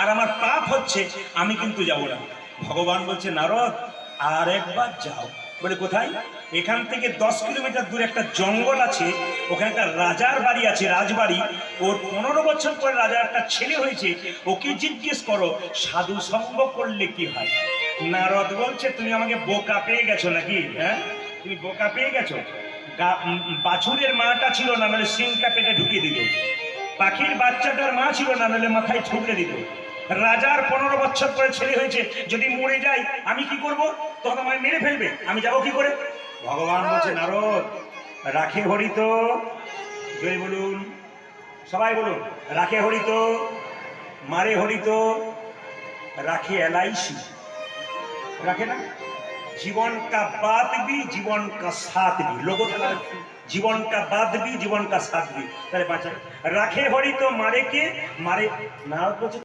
আর আমার পাপ হচ্ছে, আমি কিন্তু যাব না। ভগবান বলছে নারদ আর একবার যাও। বলে কোথায়? এখান থেকে 10 কিলোমিটার দূরে একটা জঙ্গল আছে, ওখানে একটা রাজার বাড়ি আছে, রাজবাড়ি। ওর 15 বছর পরে রাজার একটা ছেলে হয়েছে, ওকে জিজ্ঞেস করো সাধু সঙ্গ করলে কি হয়। নারদ বলছে তুমি আমাকে বোকা পেয়ে গেছো নাকি? হ্যাঁ, তুমি বোকা পেয়ে গেছো। বাছুরের মাটা ছিল না, নাহলে সিংটা পেটে ঢুকিয়ে দিত। পাখির বাচ্চাটার মা ছিল না, নাহলে মাথায় ঠুকরে দিত। রাজার 15 বছর পরে ছেলে হয়েছে, যদি মরে যায় আমি কি করব? তখন আমায় মেরে ফেলবে, আমি যাবো কি করে? ভগবান বলছে নারদ রাখে হরিত, জয় বলুন, সবাই বলুন, রাখে হরিত, মারে হরিত, রাখে এলআইসি। রাখে না? जीवन का बात भी जीवन का साथ भी, लोगों का जीवन का बात भी जीवन का साथ भी। তাহলে বাঁচা রাখে হরি তো মারে কে? মারে না।